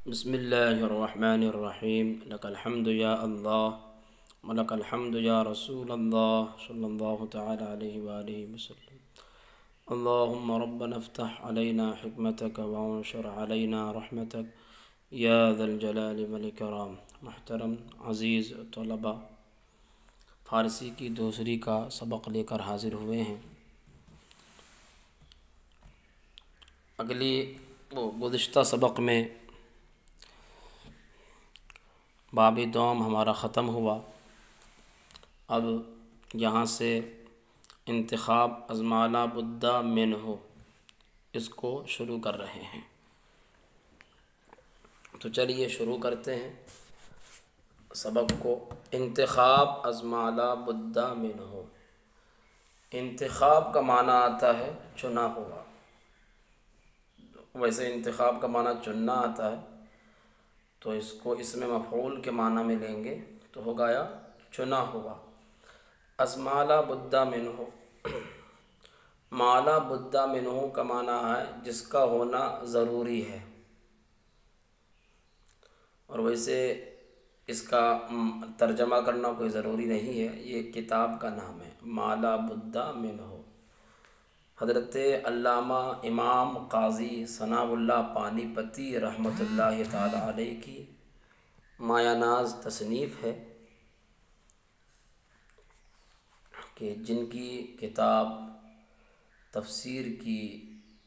بسم اللہ الرحمن الرحیم لک الحمد یا اللہ ولک الحمد یا رسول اللہ صلی اللہ تعالی علیہ وآلہ وسلم۔ اللہم ربنا افتح علینا حکمتک وانشر علینا رحمتک یا ذا الجلال والاکرام۔ محترم عزیز طلباء، فارسی کی دوسری کا سبق لے کر حاضر ہوئے ہیں۔ گزشتہ سبق میں باب دوم ہمارا ختم ہوا۔ اب یہاں سے انتخاب از ما لا بد منہ اس کو شروع کر رہے ہیں، تو چلیے شروع کرتے ہیں سبق کو۔ انتخاب از ما لا بد منہ، انتخاب کا معنی آتا ہے چنا ہوا۔ ویسے انتخاب کا معنی چننا آتا ہے، تو اس کو اسم مفعول کے معنی میں لیں گے تو ہو گیا چنا ہوا۔ از ما لا بد منہ، ما لا بد منہ کا معنی ہے جس کا ہونا ضروری ہے، اور ویسے اس کا ترجمہ کرنا کوئی ضروری نہیں ہے، یہ کتاب کا نام ہے ما لا بد منہ۔ حضرت علامہ امام قاضی ثناء اللہ پانی پتی رحمۃ اللہ تعالی علیہ کی مایہ ناز تصنیف ہے کہ جن کی کتاب تفسیر کی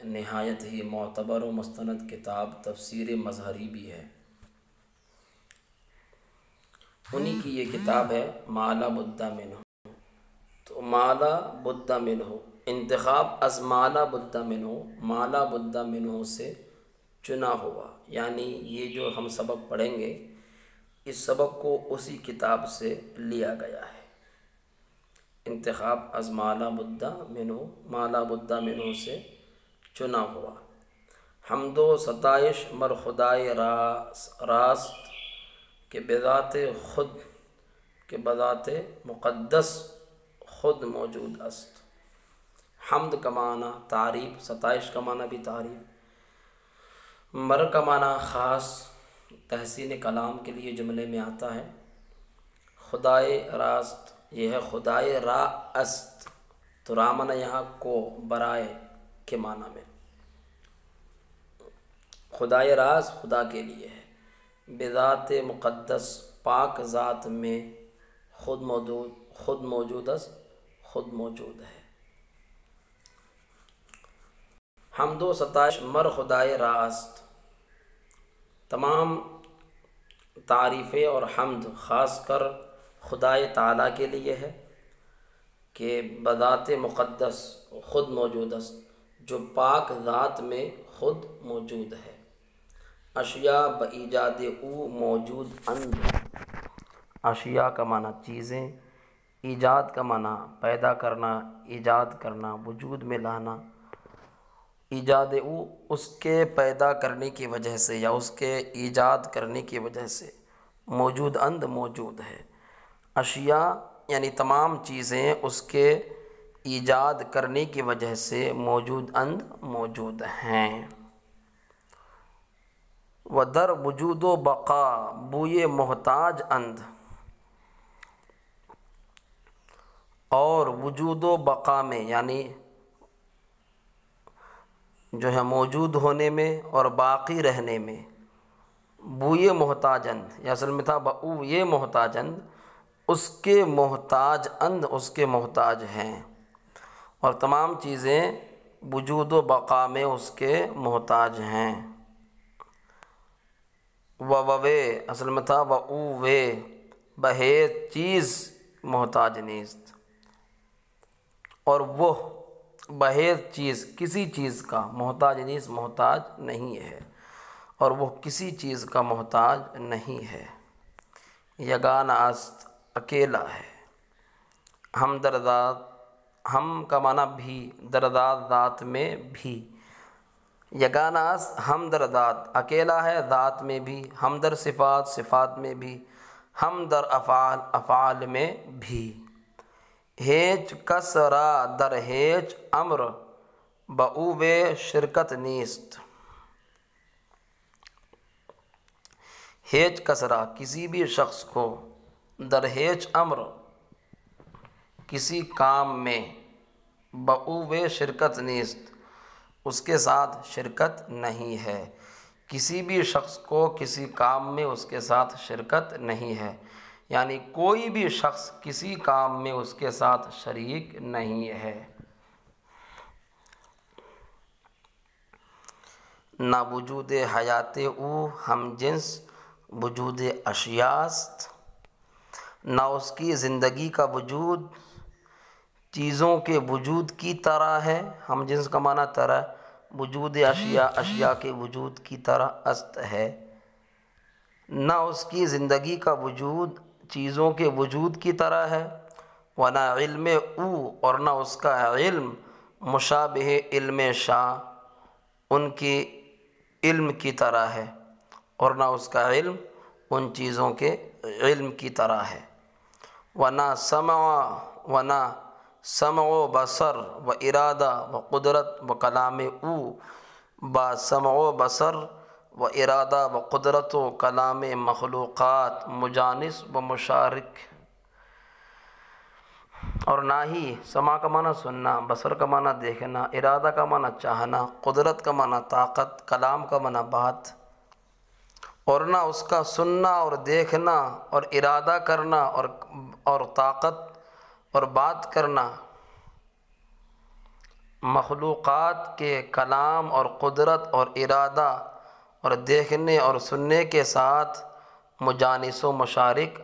نہایت ہی معتبر و مستند کتاب تفسیر مظہری بھی ہے، انہی کی یہ کتاب ہے ما لا بد منہ۔ تو ما لا بد منہ، انتخاب از ما لا بد منہ، ما لا بد منہ سے چنا ہوا، یعنی یہ جو ہم سبق پڑھیں گے اس سبق کو اسی کتاب سے لیا گیا ہے۔ انتخاب از ما لا بد منہ، ما لا بد منہ سے چنا ہوا۔ حمد و ستائش مر خدائے راست کہ بذات خود، کہ بذات مقدس خود موجود است۔ حمد کا معنی تعریف، ستائش کا معنی بھی تعریف، مر کا معنی خاص تحسین کلام کے لیے جملے میں آتا ہے۔ خدائے راست، یہ ہے خدائے را است، تو رامن یہاں کو برائے کے معنی میں، خدائے راز خدا کے لیے ہے۔ بذات مقدس، پاک ذات میں، خود موجود است، خود موجود ہے۔ حمد و ستائش مر خدائے راست، تمام تعریفیں اور حمد خاص کر خدائے تعالیٰ کے لیے ہے کہ بذات مقدس خود موجود است، جو پاک ذات میں خود موجود ہے۔ اشیاء بایجاد او موجود اند، اشیاء کا معنی چیزیں، ایجاد کا معنی پیدا کرنا، ایجاد کرنا، وجود میں لانا۔ ایجاد او اس کے پیدا کرنے کی وجہ سے یا اس کے ایجاد کرنے کی وجہ سے، موجود اند موجود ہے۔ اشیاء یعنی تمام چیزیں اس کے ایجاد کرنے کی وجہ سے موجود اند موجود ہیں۔ و در وجود و بقا بوئے محتاج اند، اور وجود و بقا میں یعنی جو ہے موجود ہونے میں اور باقی رہنے میں، بوئے محتاج اند، یا اصل میں تھا بو یہ محتاج اند، اس کے محتاج اند، اس کے محتاج ہیں، اور تمام چیزیں وجود و بقا میں اس کے محتاج ہیں۔ وے اصل میں تھا وے بہیت چیز محتاج نیست، اور وہ بہیت چیز کسی چیز کا محتاج نیست، محتاج نہیں ہے، اور وہ کسی چیز کا محتاج نہیں ہے۔ یگانہ است، اکیلا ہے۔ ہم در ذات، ہم کا معنی بھی، در ذات میں بھی۔ یگانہ است ہم در ذات، اکیلا ہے ذات میں بھی، ہم در صفات، صفات میں بھی، ہم در افعال، افعال میں بھی۔ ہیچ کس را در ہیچ امر بہ شرکت نیست، ہیچ کسرہ کسی بھی شخص کو در ہیچ امر کسی کام میں بؤوے شرکت نیست اس کے ساتھ شرکت نہیں ہے، کسی بھی شخص کو کسی کام میں اس کے ساتھ شرکت نہیں ہے، یعنی کوئی بھی شخص کسی کام میں اس کے ساتھ شریک نہیں ہے۔ نہ وجود حیات او ہم جنس وجود اشیاست، نہ اس کی زندگی کا وجود چیزوں کے وجود کی طرح ہے، ہم جنس کا معنی طرح، وجود اشیاء اشیاء کے وجود کی طرح است ہے، نہ اس کی زندگی کا وجود چیزوں کے وجود کی طرح ہے، ورنہ علم او اور نہ اس کا علم مشابہ علم شاہ ان کی علم کی طرح ہے، اور نہ اس کا علم ان چیزوں کے علم کی طرح ہے، ورنہ سمع و بصر و ارادہ و قدرت و کلام او با سمع و بصر و ارادہ و قدرت و کلام مخلوقات مجانس و مشارک، اور نہ ہی سمع کا معنی سننا، بصر کا معنی دیکھنا، ارادہ کا معنی چاہنا، قدرت کا معنی طاقت، کلام کا معنی بات، اور نہ اس کا سننا اور دیکھنا اور ارادہ کرنا اور طاقت اور بات کرنا مخلوقات کے کلام اور قدرت اور ارادہ اور دیکھنے اور سننے کے ساتھ مجانس و مشارک،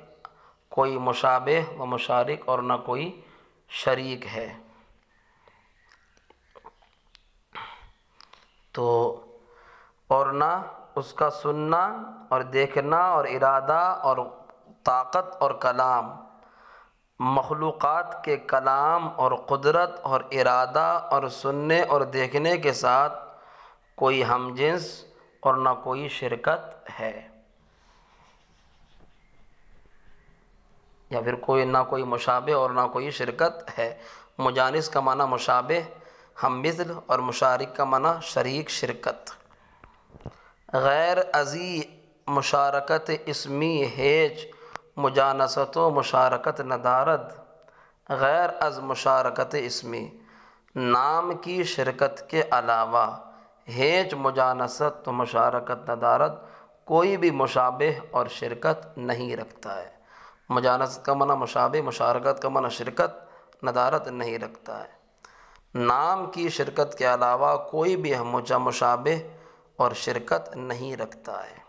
کوئی مشابہ و مشارک اور نہ کوئی شریک ہے۔ تو اور نہ اس کا سننا اور دیکھنا اور ارادہ اور طاقت اور کلام مخلوقات کے کلام اور قدرت اور ارادہ اور سننے اور دیکھنے کے ساتھ کوئی ہم جنس اور نہ کوئی شرکت ہے، یا پھر نہ کوئی مشابہ اور نہ کوئی شرکت ہے۔ مجانس کا معنی مشابہ ہم مثل اور مشارک کا معنی شریک شرکت۔ غیر ازی مشارکت اسمی ہیچ مجانست و مشارکت ندارد، غیر از مشارکت اسمی نام کی شرکت کے علاوہ ہیچ مجانست و مشارکت ندارد، کوئی بھی مشابہ اور شرکت نہیں رکھتا ہے۔ مجانست کا معنی مشابہ، مشارکت کا معنی شرکت، ندارت نہیں رکھتا ہے۔ نام کی شرکت کے علاوہ کوئی بھی مشابہ اور شرکت نہیں رکھتا ہے۔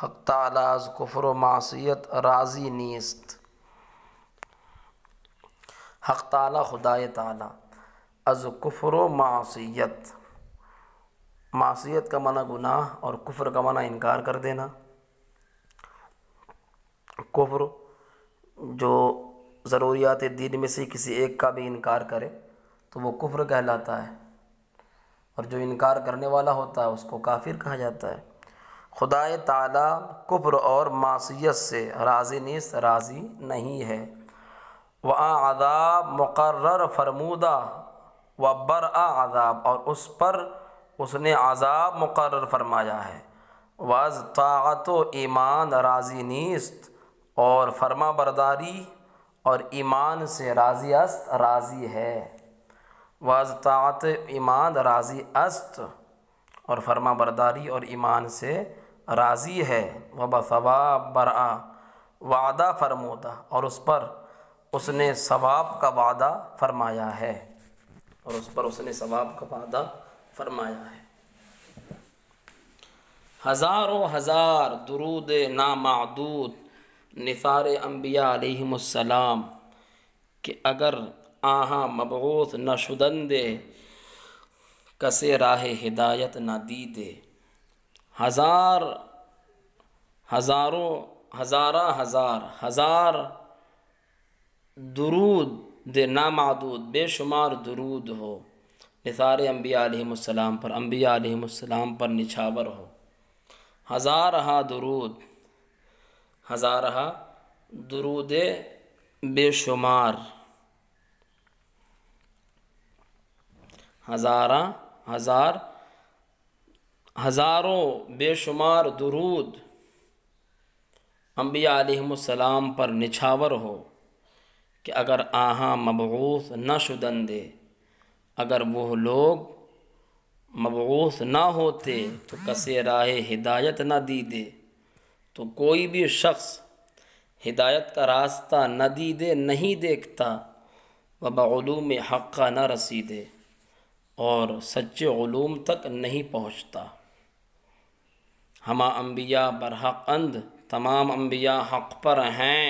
حق تعالی از کفر و معصیت راضی نیست، حق تعالی خدائے تعالی از کفر و معصیت، معصیت کا معنی گناہ اور کفر کا معنی انکار کر دینا۔ کفر جو ضروریات دین میں سے کسی ایک کا بھی انکار کرے تو وہ کفر کہلاتا ہے، اور جو انکار کرنے والا ہوتا ہے اس کو کافر کہا جاتا ہے۔ خدائے تعالی کفر اور معصیت سے راضی نیست، راضی نہیں ہے۔ وَآ عذاب مقرر فرمودہ و برآ عذاب، اور اس پر اس نے عذاب مقرر فرمایا ہے۔ وَاز طاعت و ایمان راضی نیست، اور فرما برداری اور ایمان سے راضی است، راضی ہے۔ واز طاعت ایمان راضی است، اور فرما برداری اور ایمان سے راضی ہے۔ وبثواب برآ، وعدہ فرمودہ، اور اس پر اس نے ثواب کا وعدہ فرمایا ہے، اور اس پر اس نے ثواب کا وعدہ فرمایا ہے۔ ہزاروں ہزار درود نامعدود نثار انبیاء علیہم السلام کہ اگر آہاں مبعوث نہ شدندے کسے راہ ہدایت نہ دیدے۔ ہزار درود دے نامعدود بے شمار درود ہو نثار انبیاء علیہم السلام پر، انبیاء علیہم السلام پر نچھاور ہو۔ ہزارہا درود بے شمار، ہزاروں بے شمار درود انبیاء علیہم السلام پر نچھاور ہو کہ اگر آہاں مبعوث نہ شدندے، اگر وہ لوگ مبعوث نہ ہوتے تو کسے راہ ہدایت نہ دیدے، تو کوئی بھی شخص ہدایت کا راستہ نہ دیدے نہیں دیکھتا، و بعلوم حقہ نہ رسیدے، اور سچے علوم تک نہیں پہنچتا۔ ہما انبیاء برحق اند، تمام انبیاء حق پر ہیں۔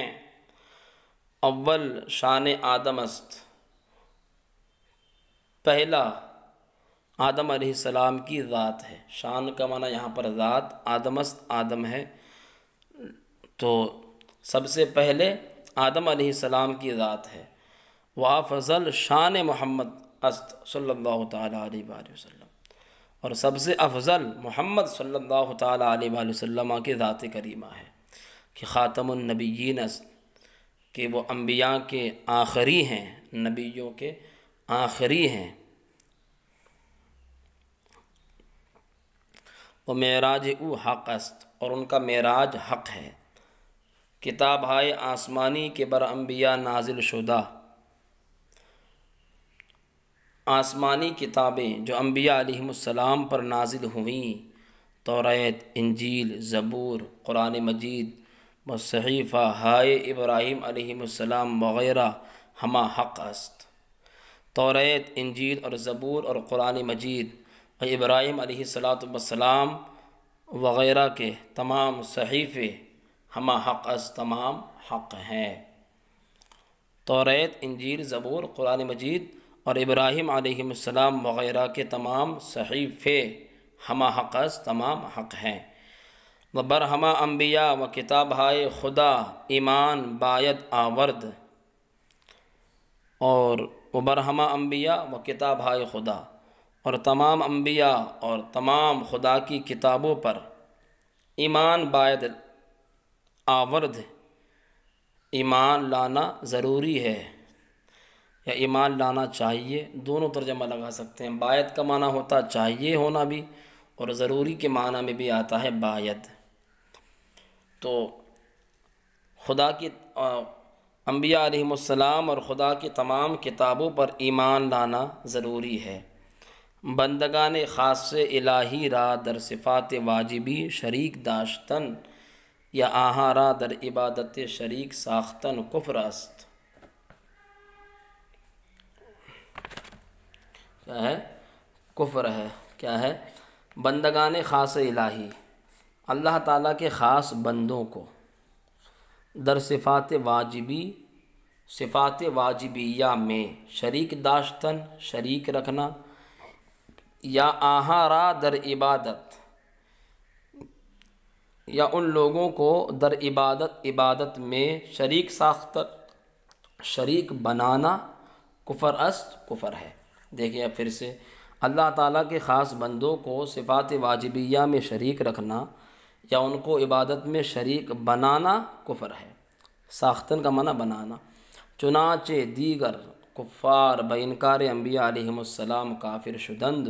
اول شان آدم است، پہلا آدم علیہ السلام کی ذات ہے۔ شان کا معنی یہاں پر ذات، آدم است آدم ہے، تو سب سے پہلے آدم علیہ السلام کی ذات ہے۔ وافضل شان محمد است صلی اللہ تعالیٰ علیہ وآلہ وسلم، اور سب سے افضل محمد صلی اللہ تعالیٰ علیہ وآلہ وسلم کی ذات کریمہ ہے کہ خاتم النبیین است، کہ وہ انبیاء کے آخری ہیں، نبیوں کے آخری ہیں۔ و معراج او حق است، اور ان کا معراج حق ہے۔ کتاب ہائے آسمانی کے بر انبیاء نازل شدہ، آسمانی کتابیں جو انبیاء علیہم السلام پر نازل ہوئیں، توریت، انجیل، زبور، قرآن مجید و صحیفہ ہائے ابراہیم علیہ السلام وغیرہ، ہما حق است۔ توریت، انجیل اور زبور اور قرآن مجید اور ابراہیم علیہ السلام وغیرہ کے تمام صحیفے ہما حق است، تمام حق ہیں۔ توریت، انجیل، زبور، قرآن مجید اور ابراہیم علیہ السلام وغیرہ کے تمام صحیفے ہما حق است، تمام حق ہیں۔ و بر ہما انبیاء و کتاب ہائے خدا ایمان باید آورد، اور وہ برہما انبیاء و کتاب ہائے خدا، اور تمام انبیاء اور تمام خدا کی کتابوں پر ایمان باید آورد، ایمان لانا ضروری ہے یا ایمان لانا چاہیے، دونوں ترجمہ لگا سکتے ہیں۔ باید کا معنی ہوتا چاہیے ہونا بھی، اور ضروری کے معنی میں بھی آتا ہے باید۔ تو خدا کی انبیاء علیہم السلام اور خدا کی تمام کتابوں پر ایمان لانا ضروری ہے۔ بندگان خاص الہی را در صفات واجبی شریک داشتن، یا آہاں را در عبادت شریک ساختن کفر است۔ کیا ہے؟ کفر ہے۔ کیا ہے؟ بندگان خاص الہی، اللہ تعالیٰ کے خاص بندوں کو در صفات واجبی، صفات واجبیہ میں شریک داشتن، شریک رکھنا، یا آہاں را در عبادت، یا ان لوگوں کو در عبادت میں شریک ساختن، شریک بنانا کفر است، کفر ہے۔ دیکھیں اب پھر سے، اللہ تعالیٰ کے خاص بندوں کو صفات واجبیہ میں شریک رکھنا یا ان کو عبادت میں شریک بنانا کفر ہے۔ ساختن کا معنی بنانا۔ چنانچہ دیگر کفار بانکار انبیاء علیہم السلام کافر شدند،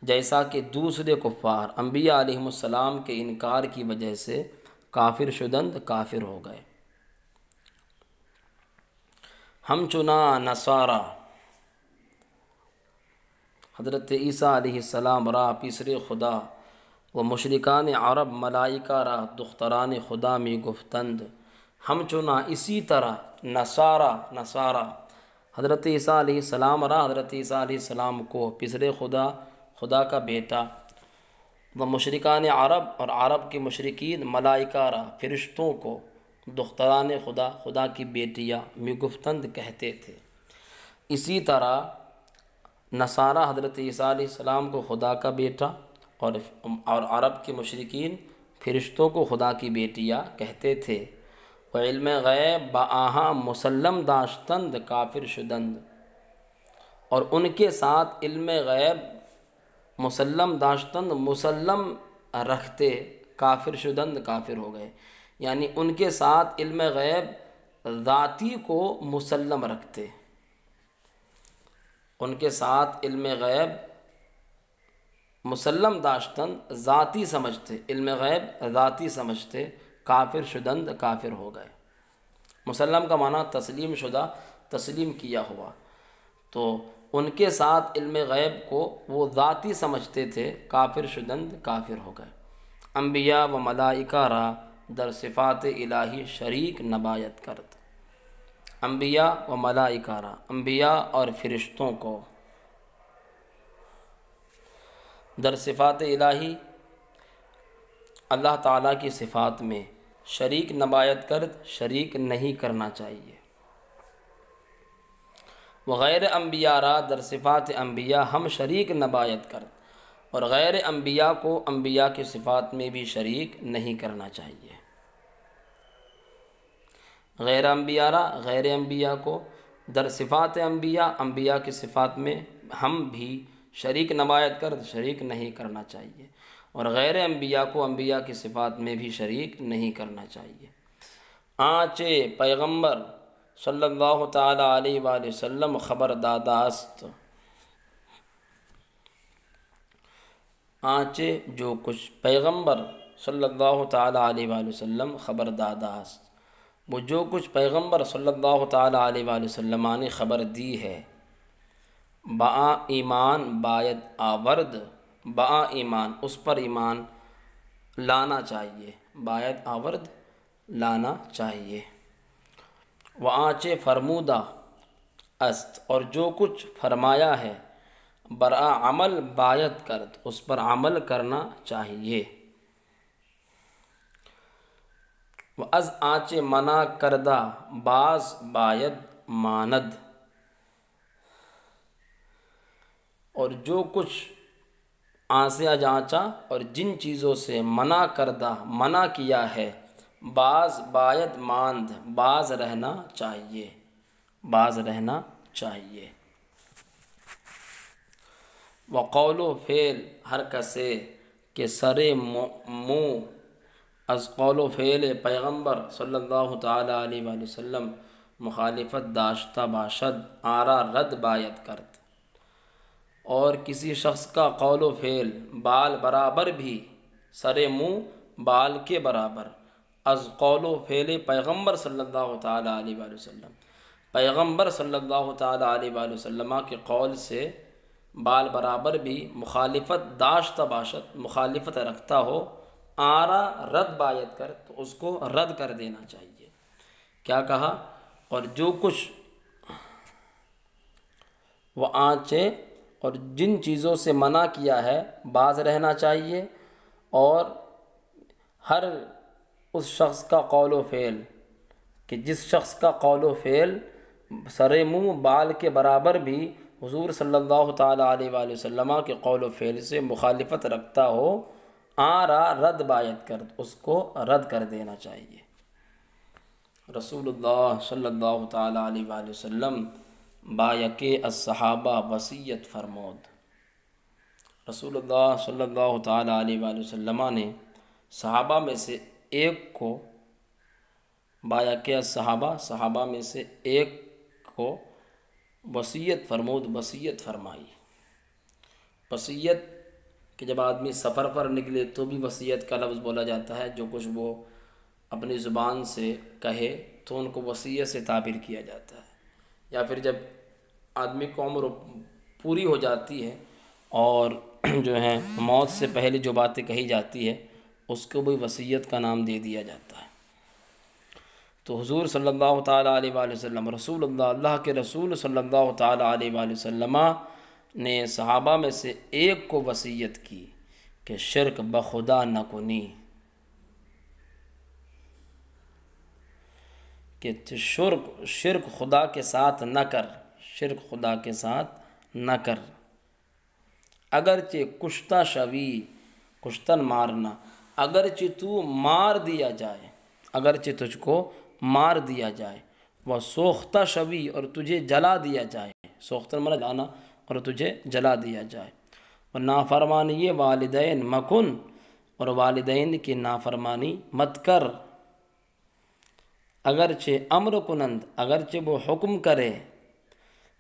جیسا کہ دوسرے کفار انبیاء علیہم السلام کے انکار کی وجہ سے کافر شدند، کافر ہو گئے۔ ہم چنا نصارہ حضرت عیسیٰ علیہ السلام را پیسر خدا و مشرکان عرب ملائکہ را دختران خدا میں گفتند، ہم چنا اسی طرح نصارہ حضرت عیسیٰ علیہ السلام را، حضرت عیسیٰ علیہ السلام کو پیسر خدا، خدا کا بیٹا، و مشرکان عرب اور عرب کے مشرکین ملائکہ را فرشتوں کو، دختران خدا، خدا کی بیٹیاں میں گفتند کہتے تھے۔ اسی طرح نصارہ حضرت عیسیٰ علیہ السلام کو خدا کا بیٹا اور عرب کے مشرکین فرشتوں کو خدا کی بیٹیاں کہتے تھے۔ و علم غیب با آہاں مسلم داشتند کافر شدند، اور ان کے ساتھ علم غیب مسلم داشتند، مسلم رکھتے، کافر شدند، کافر ہو گئے۔ یعنی ان کے ساتھ علم غیب ذاتی کو مسلم رکھتے، ان کے ساتھ علم غیب مسلم داشتن، ذاتی سمجھتے، علم غیب ذاتی سمجھتے، کافر شدند کافر ہو گئے۔ مسلم کا معنی تسلیم شدہ، تسلیم کیا ہوا۔ تو ان کے ساتھ علم غیب کو وہ ذاتی سمجھتے تھے، کافر شدند کافر ہو گئے۔ انبیاء و ملائکہ را در صفات الہی شریک نبایت کرد۔ انبیاء و ملائکہ را، انبیاء اور فرشتوں کو در صفات الہی اللہ تعالیٰ کی صفات میں شریک نبایت کرد، شریک نہیں کرنا چاہیے۔ وغیر انبیاء را در صفات انبیاء ہم شریک نبایت کرد، اور غیر انبیاء کو انبیاء کی صفات میں بھی شریک نہیں کرنا چاہیے۔ غیر انبیاء را، غیر انبیاء کو در صفات انبیاء، انبیاء کی صفات میں ہم بھی شریک نبایت کرد، شریک نہیں کرنا چاہیے، اور غیر انبیاء کو انبیاء کی صفات میں بھی شریک نہیں کرنا چاہیے۔ آنچہ پیغمبر صلی اللہ تعالیٰ علیہ وآلہ وسلم خبر داداست، آنچہ جو کچھ پیغمبر صلی اللہ تعالیٰ علیہ وآلہ وسلم خبر داداست، وہ جو کچھ پیغمبر صلی اللہ تعالیٰ علیہ وآلہ وسلم نے خبر دی ہے، با ایمان باید آورد، با ایمان اس پر ایمان لانا چاہیے، باید آورد لانا چاہیے۔ وآنچہ فرمودہ است، اور جو کچھ فرمایا ہے، برآ عمل باید کرد اس پر عمل کرنا چاہیے۔ وَاَز آنچہ منع کردہ باز باید ماند، اور جو کچھ آنسیا جانچا اور جن چیزوں سے منع کردہ، منع کیا ہے، باز باید ماند باز رہنا چاہیے، باز رہنا چاہیے۔ وقول و فعل ہر کسے کہ سر منہ از قول و فعل پیغمبر صلی اللہ تعالیٰ علیہ وآلہ وسلم مخالفت داشتہ باشد، آرا رد باید کرد، اور کسی شخص کا قول و فعل بال برابر بھی، سر منہ بال کے برابر، از قول و فعل پیغمبر صلی اللہ تعالیٰ علیہ وآلہ وسلم، پیغمبر صلی اللہ تعالیٰ علیہ وآلہ وسلم کے قول سے بال برابر بھی مخالفت داشتہ باشد، مخالفت رکھتا ہو، آرا رد باید کر، تو اس کو رد کر دینا چاہیے۔ کیا کہا؟ اور جو کچھ وہ آنچے اور جن چیزوں سے منع کیا ہے باز رہنا چاہیے، اور ہر اس شخص کا قول و فعل کہ جس شخص کا قول و فعل سر منہ بال کے برابر بھی حضور صلی اللہ تعالیٰ علیہ وآلہ وسلم کے قول و فعل سے مخالفت رکھتا ہو، آرا رد باید کرد اس کو رد کر دینا چاہیے۔ رسول اللہ صلی اللہ تعالیٰ علیہ وآلہ وسلم بایک الصحابہ وصیت فرمود۔ رسول اللہ صلی اللہ تعالیٰ علیہ وآلہ وسلم نے صحابہ میں سے ایک کو، بایک الصحابہ صحابہ میں سے ایک کو وصیت فرمود، وصیت فرمائی۔ وصیت کہ جب آدمی سفر پر نکلے تو بھی وصیت کا لفظ بولا جاتا ہے، جو کچھ وہ اپنی زبان سے کہے تو ان کو وصیت سے تعبیر کیا جاتا ہے، یا پھر جب آدمی کو عمر پوری ہو جاتی ہے اور جو ہے موت سے پہلے جو باتیں کہی جاتی ہے اس کو بھی وصیت کا نام دے دیا جاتا ہے۔ تو حضور صلی اللہ تعالیٰ علیہ وآلہ وسلم، رسول اللہ، اللہ کے رسول صلی اللہ تعالیٰ علیہ وآلہ وسلم نے صحابہ میں سے ایک کو وصیت کی کہ شرک بخدا نہ کنی، کہ شرک خدا کے ساتھ نہ کر، شرک خدا کے ساتھ نہ کر، اگرچہ کشتہ شوی، کشتن مارنا، اگرچہ تو مار دیا جائے، اگرچہ تجھ کو مار دیا جائے، وہ سوختہ شوی اور تجھے جلا دیا جائے، سوختن مرا جانا اور تجھے جلا دیا جائے، اور نافرمانی والدین مکن، اور والدین کی نافرمانی مت کر، اگرچہ امر کنند، اگرچہ وہ حکم کرے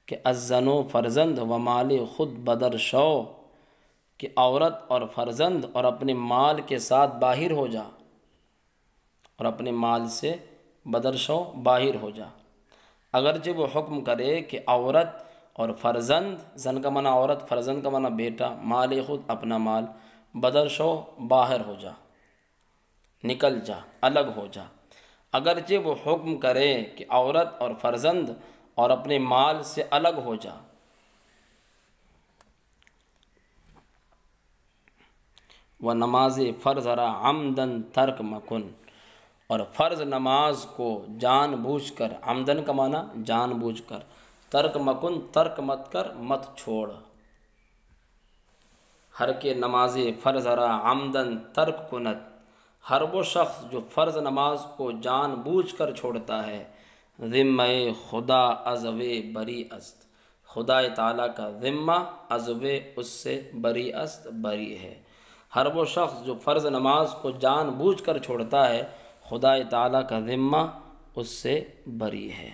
کہ الزنو فرزند و مال خود بدر شو، کہ عورت اور فرزند اور اپنے مال کے ساتھ باہر ہو جا، اور اپنے مال سے بدرشو باہر ہو جا۔ اگرچہ وہ حکم کرے کہ عورت اور فرزند، زن کا معنی عورت، فرزند کا معنی بیٹا، مال خود اپنا مال، بدرشو باہر ہو جا، نکل جا، الگ ہو جا۔ اگرچہ وہ حکم کرے کہ عورت اور فرزند اور اپنے مال سے الگ ہو جا۔ وہ نماز فرض را عمدن ترک مکن، اور فرض نماز کو جان بوجھ کر، عمدن کا معنی جان بوجھ کر، ترک مکن ترک مت کر، مت چھوڑ۔ ہر کے نماز فرض را عمدن ترک کنت، ہر وہ شخص جو فرض نماز کو جان بوجھ کر چھوڑتا ہے، ذمہ خدا عزو بری است، خدا تعالیٰ کا ذمہ عزو اس سے بری است، بری ہے۔ ہر وہ شخص جو فرض نماز کو جان بوجھ کر چھوڑتا ہے، خدا تعالیٰ کا ذمہ اس سے بری ہے۔